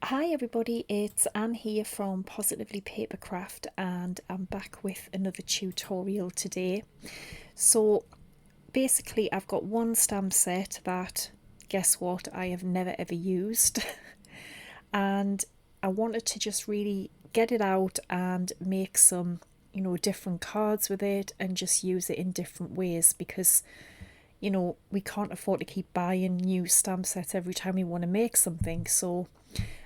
Hi everybody, it's Anne here from Positively Papercraft and I'm back with another tutorial today. So basically I've got one stamp set that, guess what, I have never ever used and I wanted to just really get it out and make some, different cards with it and just use it in different ways because we can't afford to keep buying new stamp sets every time we want to make something. So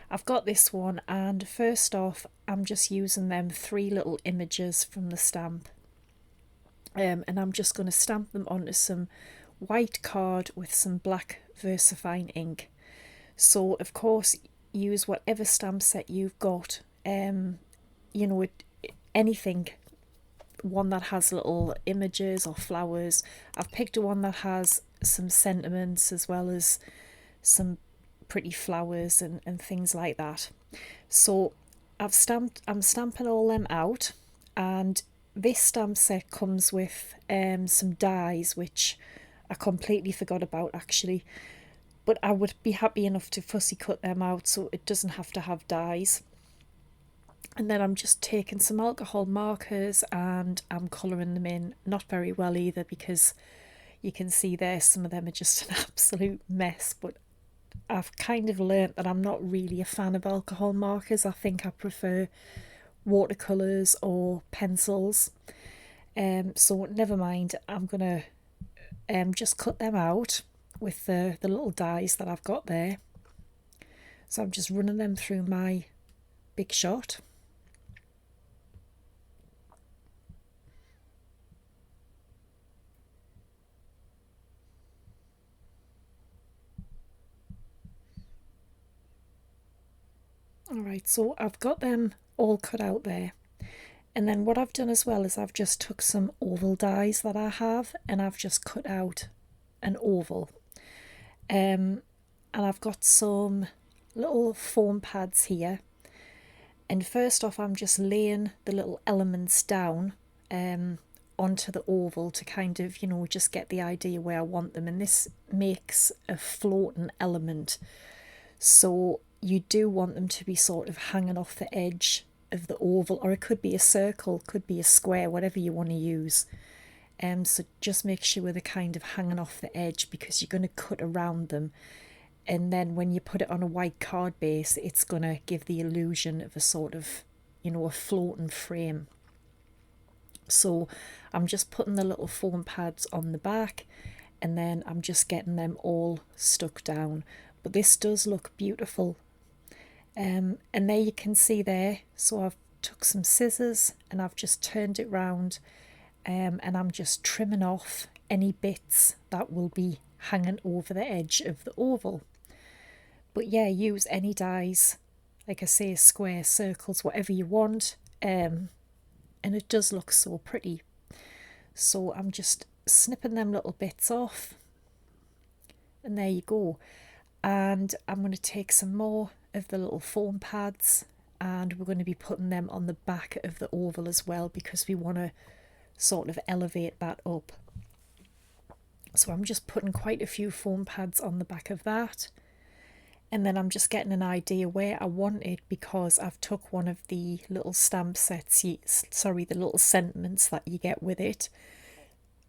I've got this one, and first off I'm just using them three little images from the stamp, and I'm just going to stamp them onto some white card with some black VersaFine ink. So of course use whatever stamp set you've got, you know anything, one that has little images or flowers. I've picked one that has some sentiments as well as some pretty flowers and things like that. So I'm stamping all them out, and this stamp set comes with some dies which I completely forgot about actually, but I would be happy enough to fussy cut them out so it doesn't have to have dies. And then I'm just taking some alcohol markers and I'm colouring them in, not very well either because you can see there some of them are just an absolute mess, but I've kind of learnt that I'm not really a fan of alcohol markers. I think I prefer watercolours or pencils. So never mind, I'm going to just cut them out with the little dies that I've got there. So I'm just running them through my BIGSHOT. Alright, so I've got them all cut out there. And then what I've done as well is I've just took some oval dies that I have and I've just cut out an oval. And I've got some little foam pads here. And first off I'm just laying the little elements down onto the oval to kind of, just get the idea where I want them. And this makes a floating element. So you do want them to be sort of hanging off the edge of the oval, or it could be a circle, could be a square, whatever you want to use. So just make sure they're kind of hanging off the edge because you're going to cut around them, and then when you put it on a white card base it's going to give the illusion of a sort of, a floating frame. So I'm just putting the little foam pads on the back and then I'm just getting them all stuck down. But this does look beautiful. And there you can see there, so I've took some scissors and I've just turned it round, and I'm just trimming off any bits that will be hanging over the edge of the oval. But yeah, use any dies, like I say, squares, circles, whatever you want, and it does look so pretty. So I'm just snipping them little bits off, and there you go. And I'm going to take some more of the little foam pads and we're going to be putting them on the back of the oval as well because we want to sort of elevate that up. So I'm just putting quite a few foam pads on the back of that, and then I'm just getting an idea where I want it because I've took one of the little stamp sets, the little sentiments that you get with it.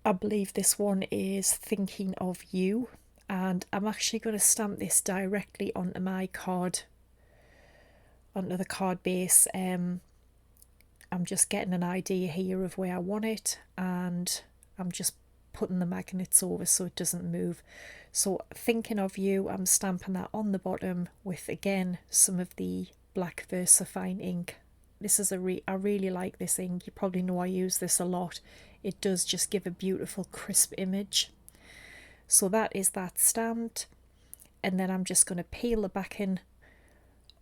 I believe this one is Thinking of You, and I'm actually going to stamp this directly onto my card, onto the card base. I'm just getting an idea here of where I want it, and I'm just putting the magnets over so it doesn't move. So Thinking of You, I'm stamping that on the bottom with again some of the black VersaFine ink. This is I really like this ink. You probably know I use this a lot. It does just give a beautiful crisp image. So that is that stamped, and then I'm just going to peel the backing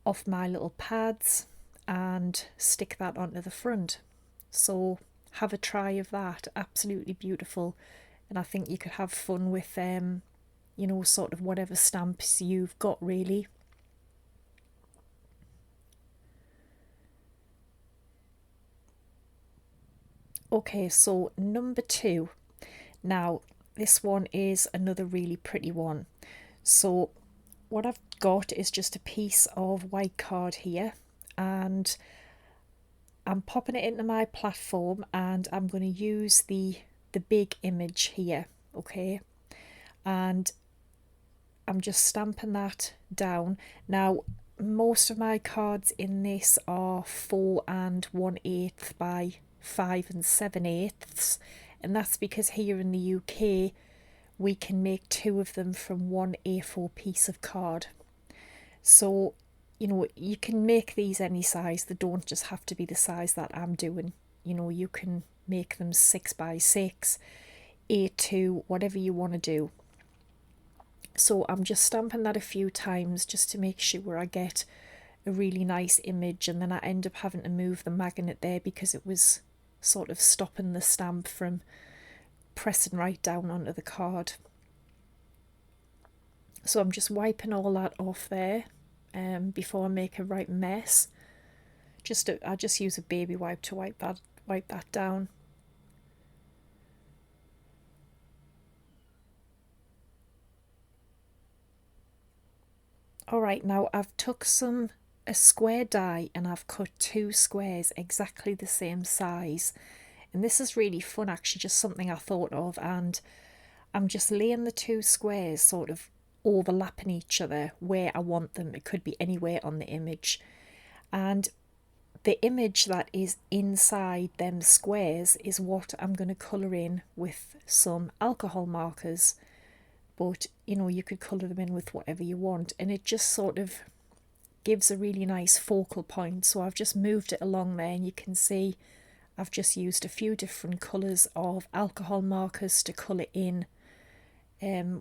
off my little pads and stick that onto the front. So have a try of that, absolutely beautiful. And I think you could have fun with sort of whatever stamps you've got really. Okay, so number 2. Now this one is another really pretty one. So what I've got is just a piece of white card here, and I'm popping it into my platform, and I'm going to use the big image here, okay, and I'm just stamping that down. Now most of my cards in this are 4 1/8 by 5 7/8, and that's because here in the UK we can make 2 of them from one A4 piece of card. So, you know, you can make these any size. They don't just have to be the size that I'm doing. You know, you can make them 6 by 6, A2, whatever you want to do. So I'm just stamping that a few times just to make sure I get a really nice image, and then I end up having to move the magnet there because it was sort of stopping the stamp from pressing right down onto the card. So I'm just wiping all that off there before I make a right mess. I just use a baby wipe to wipe that down. Alright, now I've took a square die and I've cut 2 squares exactly the same size, and this is really fun actually, just something I thought of, and I'm just laying the 2 squares sort of overlapping each other where I want them. It could be anywhere on the image, and the image that is inside them squares is what I'm going to colour in with some alcohol markers. But you know, you could colour them in with whatever you want, and it just sort of gives a really nice focal point. So I've just moved it along there, and you can see I've just used a few different colours of alcohol markers to colour in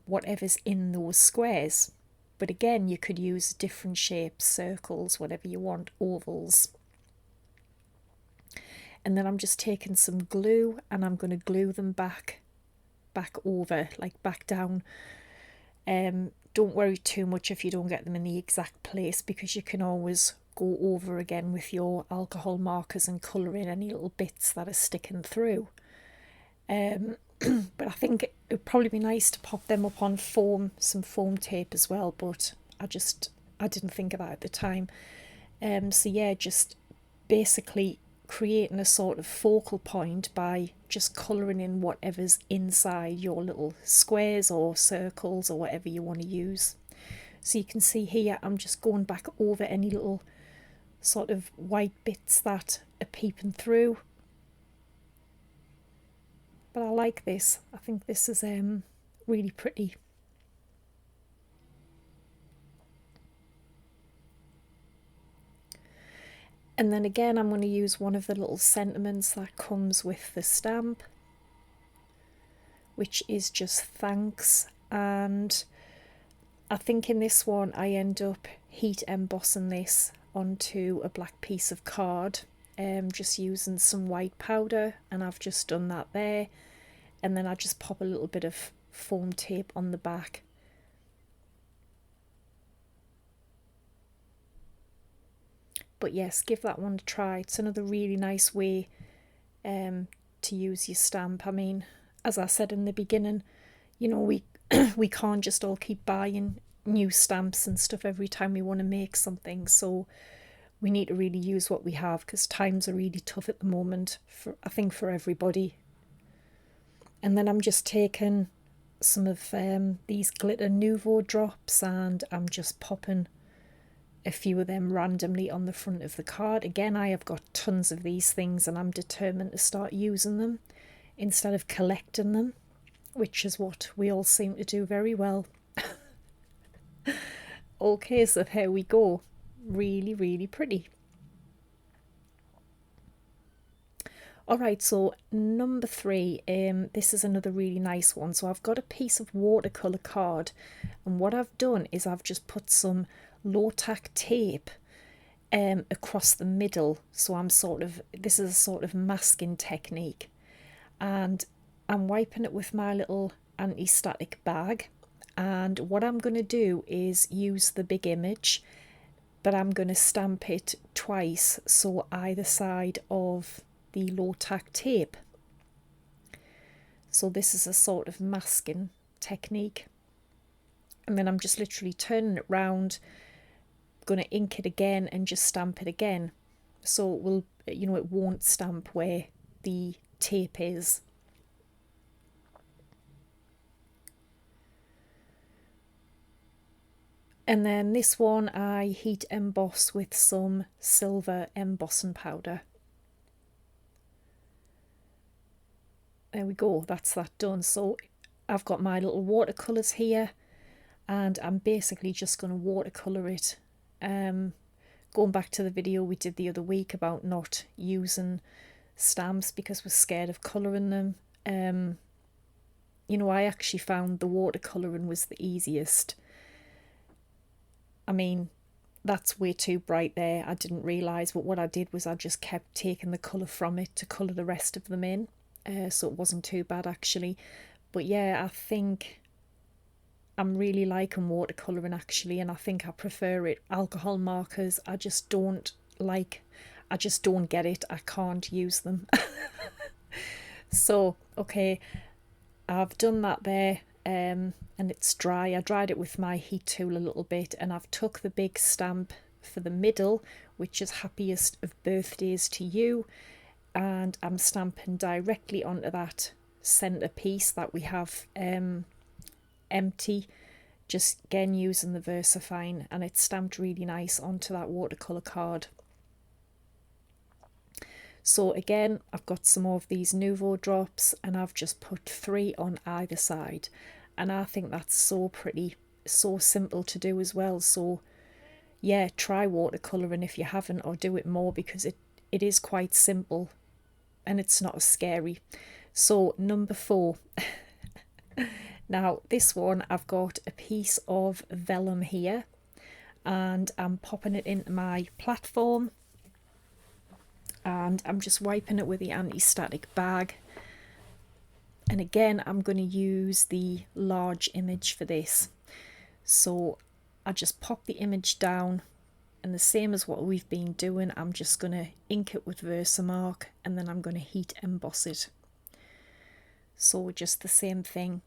whatever's in those squares. But again, you could use different shapes, circles, whatever you want, ovals. And then I'm just taking some glue and I'm going to glue them back over, like back down. Don't worry too much if you don't get them in the exact place, because you can always go over again with your alcohol markers and colour in any little bits that are sticking through. But I think it would probably be nice to pop them up on some foam tape as well, but I didn't think of that at the time. So yeah, just basically creating a sort of focal point by just colouring in whatever's inside your little squares or circles or whatever you want to use. So you can see here I'm just going back over any little sort of white bits that are peeping through. But I like this. I think this is really pretty. And then again, I'm going to use one of the little sentiments that comes with the stamp, which is just thanks. And I think in this one I end up heat embossing this onto a black piece of card, just using some white powder, and I've just done that there. And then I just pop a little bit of foam tape on the back. But yes, give that one a try. It's another really nice way to use your stamp. I mean, as I said in the beginning, you know, we can't just all keep buying new stamps and stuff every time we want to make something. So we need to really use what we have, because times are really tough at the moment, I think for everybody. And then I'm just taking some of these glitter Nouveau drops, and I'm just popping a few of them randomly on the front of the card. Again, I have got tons of these things and I'm determined to start using them instead of collecting them, which is what we all seem to do very well. Okay, so there we go. Really, really pretty. Alright, so number 3, this is another really nice one. So I've got a piece of watercolour card, and what I've done is I've just put some low-tack tape across the middle. So this is a sort of masking technique, and I'm wiping it with my little anti-static bag. And what I'm going to do is use the big image, but I'm going to stamp it twice, so either side of the low-tack tape. So this is a sort of masking technique. and then I'm just literally turning it round, going to ink it again and just stamp it again. So it will, you know, it won't stamp where the tape is. And then this one I heat emboss with some silver embossing powder. There we go, that's that done. So I've got my little watercolours here, and I'm basically just going to watercolour it. Going back to the video we did the other week about not using stamps because we're scared of colouring them. You know, I actually found the watercolouring was the easiest. I mean, that's way too bright there, I didn't realise, but what I did was I just kept taking the colour from it to colour the rest of them in, so it wasn't too bad actually. But yeah, I think I'm really liking watercolouring actually, and I think I prefer it. Alcohol markers, I just don't get it, I can't use them. So, okay, I've done that there. And it's dry. I dried it with my heat tool a little bit, and I've took the big stamp for the middle, which is happiest of birthdays to you, and I'm stamping directly onto that centre piece that we have empty, just again using the VersaFine, and it's stamped really nice onto that watercolour card. So again, I've got some more of these Nouveau drops, and I've just put 3 on either side, and I think that's so pretty, so simple to do as well. So yeah, try watercolouring if you haven't, or do it more, because it is quite simple and it's not as scary. So number 4. Now this one, I've got a piece of vellum here, and I'm popping it into my platform, and I'm just wiping it with the anti-static bag. And again, I'm going to use the large image for this. So I just pop the image down, and the same as what we've been doing, I'm just going to ink it with Versamark, and then I'm going to heat emboss it. So just the same thing.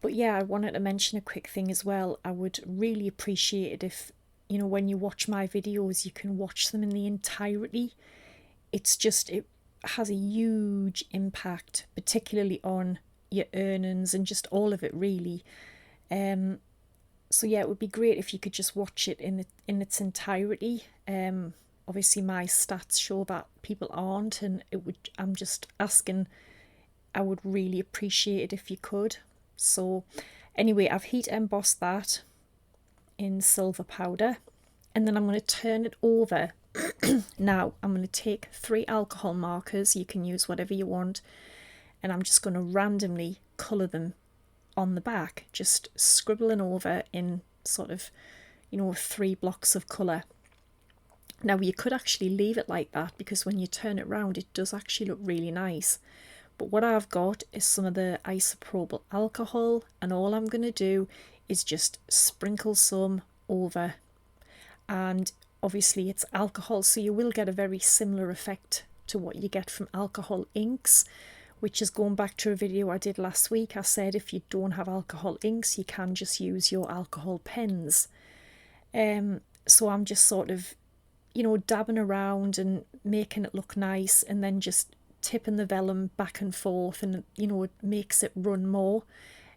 But yeah, I wanted to mention a quick thing as well. I would really appreciate it if, you know, when you watch my videos, you can watch them in the entirety. It's just, it has a huge impact, particularly on your earnings and just all of it really. So yeah, it would be great if you could just watch it in its entirety. Obviously my stats show that people aren't, and I'm just asking, I would really appreciate it if you could. So anyway, I've heat embossed that in silver powder, and then I'm going to turn it over. Now I'm going to take 3 alcohol markers, you can use whatever you want, and I'm just going to randomly colour them on the back, just scribbling over in sort of, you know, 3 blocks of colour. Now you could actually leave it like that, because when you turn it round it does actually look really nice. But what I've got is some of the isopropyl alcohol, and all I'm going to do is just sprinkle some over. And obviously it's alcohol, so you will get a very similar effect to what you get from alcohol inks, which is going back to a video I did last week. I said if you don't have alcohol inks, you can just use your alcohol pens. So I'm just sort of, you know, dabbing around and making it look nice, and then just tipping the vellum back and forth, and you know, it makes it run more.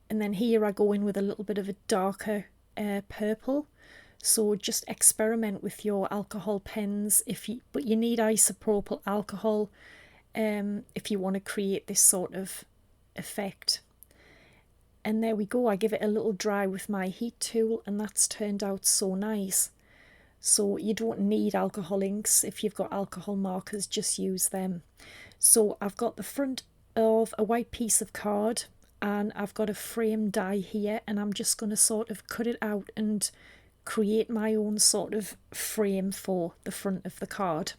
And then here I go in with a little bit of a darker purple. So just experiment with your alcohol pens, but you need isopropyl alcohol if you want to create this sort of effect. And there we go, I give it a little dry with my heat tool, and that's turned out so nice. So you don't need alcohol inks. If you've got alcohol markers, just use them. So I've got the front of a white piece of card, and I've got a frame die here, and I'm just going to sort of cut it out and create my own sort of frame for the front of the card.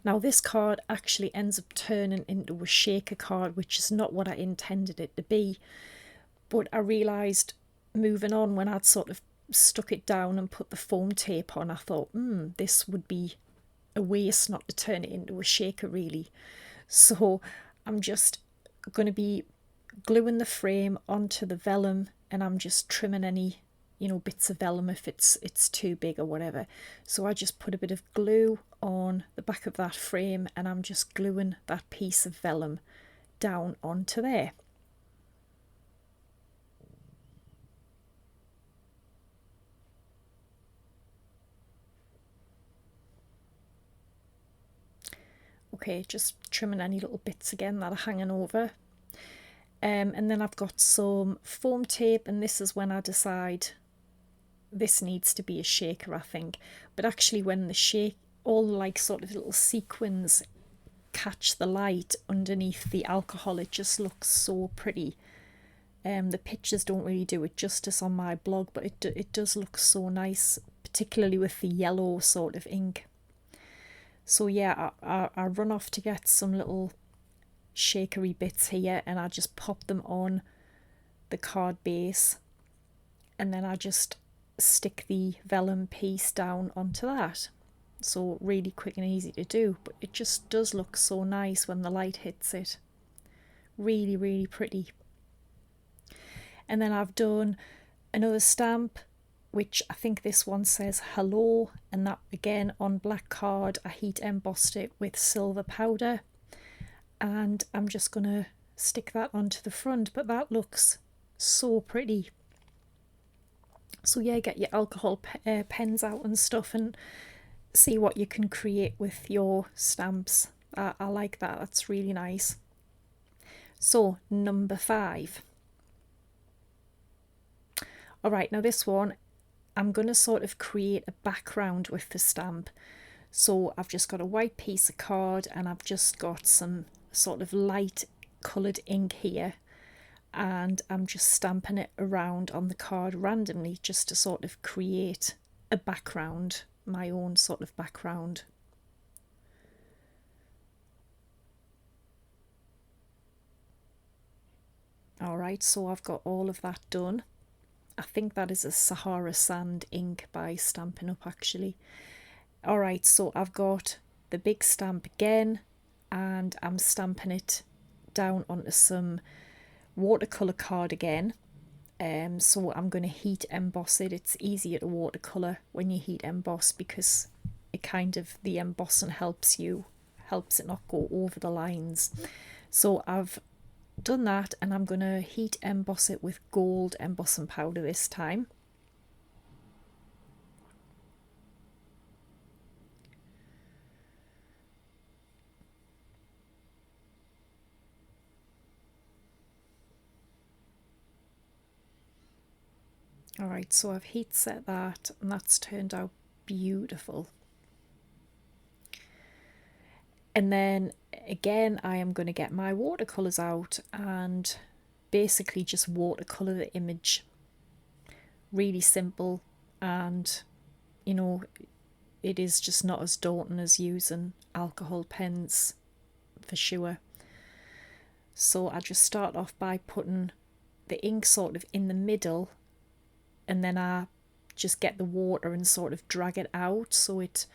Now this card actually ends up turning into a shaker card, which is not what I intended it to be, but I realised moving on, when I'd sort of stuck it down and put the foam tape on, I thought, this would be a waste not to turn it into a shaker really. So I'm just going to be gluing the frame onto the vellum, and I'm just trimming any, you know, bits of vellum if it's too big or whatever. So I just put a bit of glue on the back of that frame, and I'm just gluing that piece of vellum down onto there. Okay, just trimming any little bits again that are hanging over. And then I've got some foam tape, and this is when I decide this needs to be a shaker, I think. But actually when the shake, all like sort of little sequins catch the light underneath the alcohol, it just looks so pretty. The pictures don't really do it justice on my blog, but it does look so nice, particularly with the yellow sort of ink. So yeah, I run off to get some little shakery bits here, and I just pop them on the card base, and then I just stick the vellum piece down onto that. So really quick and easy to do, but it just does look so nice when the light hits it. Really, really pretty. And then I've done another stamp, which I think this one says hello, and that again on black card. I heat embossed it with silver powder, and I'm just gonna stick that onto the front, but that looks so pretty. So yeah, get your alcohol pens out and stuff and see what you can create with your stamps. I like that, that's really nice. So number 5. Alright, now this one I'm going to sort of create a background with the stamp. So I've just got a white piece of card, and I've just got some sort of light coloured ink here, and I'm just stamping it around on the card randomly just to sort of create a background, my own sort of background. Alright, so I've got all of that done. I think that is a Sahara Sand ink by Stampin' Up actually. Alright, so I've got the big stamp again, and I'm stamping it down onto some watercolour card again. So I'm going to heat emboss it. It's easier to watercolour when you heat emboss, because it kind of, the embossing helps it not go over the lines. So I've done that, and I'm going to heat emboss it with gold embossing powder this time. Alright, so I've heat set that, and that's turned out beautiful. And then again, I am going to get my watercolours out and basically just watercolour the image. Really simple, and you know, it is just not as daunting as using alcohol pens for sure. So I just start off by putting the ink sort of in the middle, and then I just get the water and sort of drag it out, so it,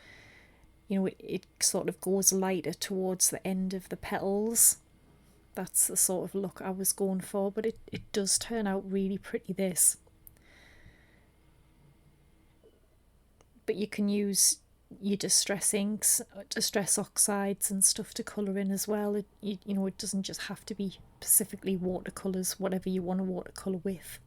you know, it sort of goes lighter towards the end of the petals. That's the sort of look I was going for, but it does turn out really pretty, this. But you can use your distress inks, distress oxides and stuff to colour in as well. You know, it doesn't just have to be specifically watercolours, whatever you want to watercolour with.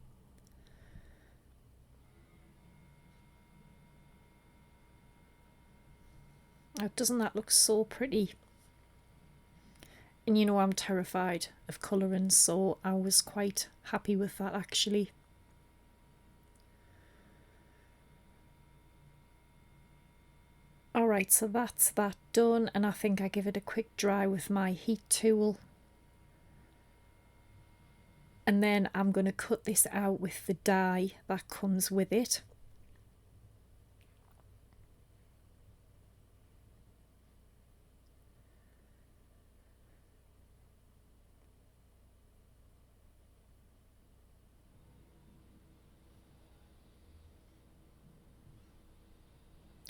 Oh, doesn't that look so pretty? And you know, I'm terrified of colouring, so I was quite happy with that actually. Alright, so that's that done, and I think I give it a quick dry with my heat tool. And then I'm going to cut this out with the die that comes with it.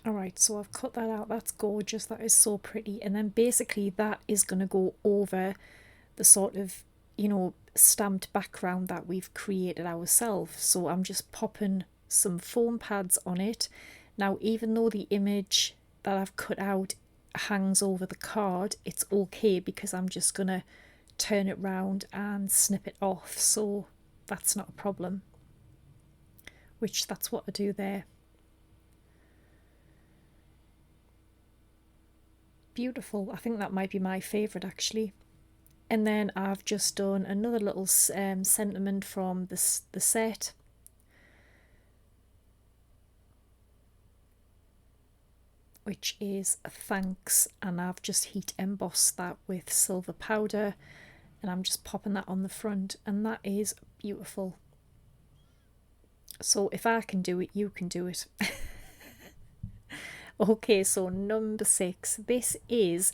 Alright, so I've cut that out. That's gorgeous. That is so pretty. And then basically that is going to go over the sort of you know, stamped background that we've created ourselves. So I'm just popping some foam pads on it. Now, even though the image that I've cut out hangs over the card, it's okay because I'm just going to turn it round and snip it off, so that's not a problem, which that's what I do there. Beautiful. I think that might be my favourite actually. And then I've just done another little sentiment from the set. Which is a thanks, and I've just heat embossed that with silver powder, and I'm just popping that on the front, and that is beautiful. So if I can do it, you can do it. Okay, so number 6. This is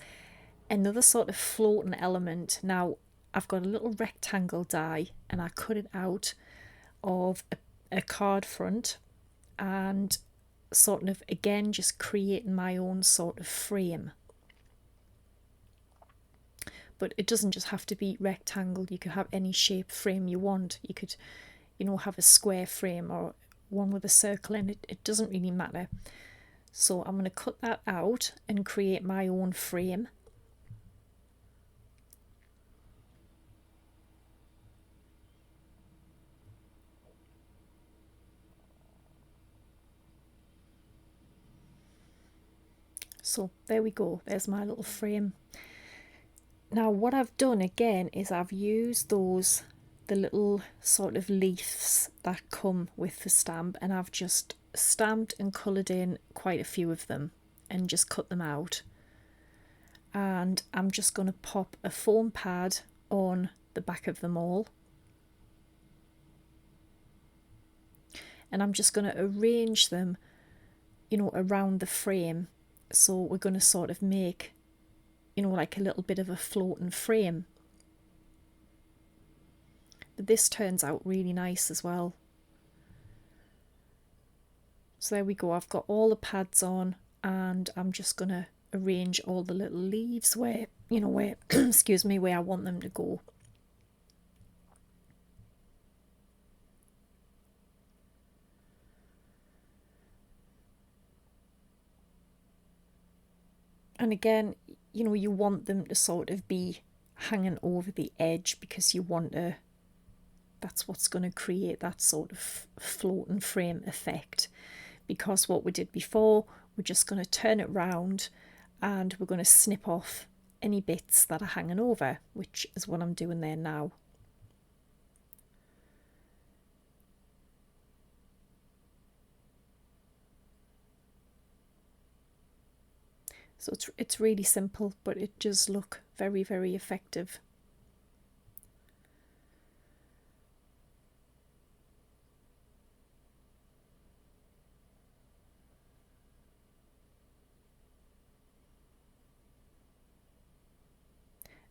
another sort of floating element. Now, I've got a little rectangle die, and I cut it out of a card front, and sort of again just creating my own sort of frame. But it doesn't just have to be rectangle, you could have any shape frame you want. You could, you know, have a square frame or one with a circle in it. It doesn't really matter. So I'm going to cut that out and create my own frame. So there we go, there's my little frame. Now what I've done again is I've used the little sort of leaves that come with the stamp, and I've just stamped and coloured in quite a few of them and just cut them out. And I'm just going to pop a foam pad on the back of them all. And I'm just going to arrange them, you know, around the frame. So we're going to sort of make, you know, like a little bit of a floating frame. But this turns out really nice as well. So there we go, I've got all the pads on, and I'm just going to arrange all the little leaves where, you know, where, excuse me, where I want them to go. And again, you know, you want them to sort of be hanging over the edge because you want to, that's what's going to create that sort of floating frame effect. Because what we did before, we're just going to turn it round and we're going to snip off any bits that are hanging over, which is what I'm doing there now. So it's really simple, but it does look very, very effective.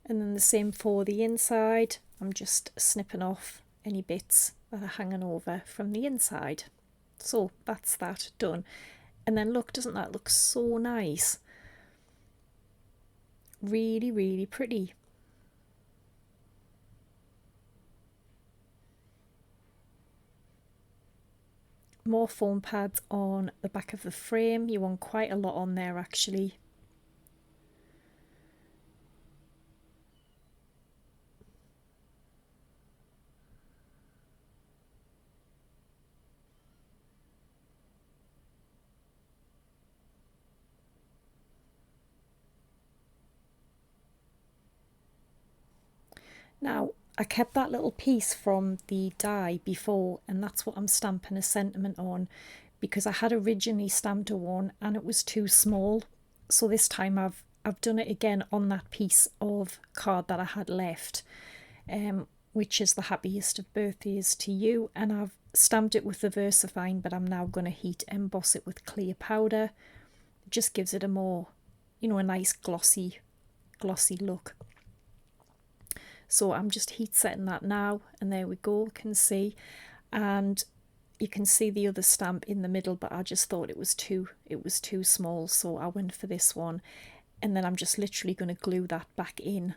And then the same for the inside. I'm just snipping off any bits that are hanging over from the inside. So that's that done. And then look, doesn't that look so nice? Really, really pretty. More foam pads on the back of the frame. You want quite a lot on there actually. Now, I kept that little piece from the die before, and that's what I'm stamping a sentiment on, because I had originally stamped a one and it was too small. So this time I've done it again on that piece of card that I had left, which is the happiest of birthdays to you, and I've stamped it with the VersaFine, but I'm now going to heat emboss it with clear powder. It just gives it a more, you know, a nice glossy look. So I'm just heat setting that now, and there we go, you can see. And you can see the other stamp in the middle, but I just thought it was too small, so I went for this one. And then I'm just literally going to glue that back in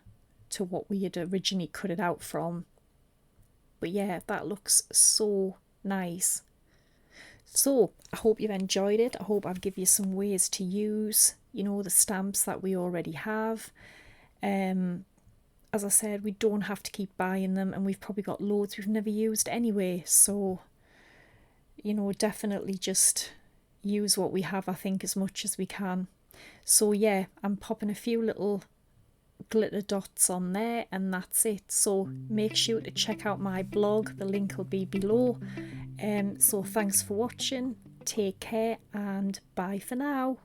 to what we had originally cut it out from. But yeah, that looks so nice. So I hope you've enjoyed it. I hope I've given you some ways to use, you know, the stamps that we already have. As I said, we don't have to keep buying them, and we've probably got loads we've never used anyway. So, you know, definitely just use what we have, I think, as much as we can. So yeah, I'm popping a few little glitter dots on there, and that's it. So make sure to check out my blog, the link will be below. So thanks for watching, take care, and bye for now.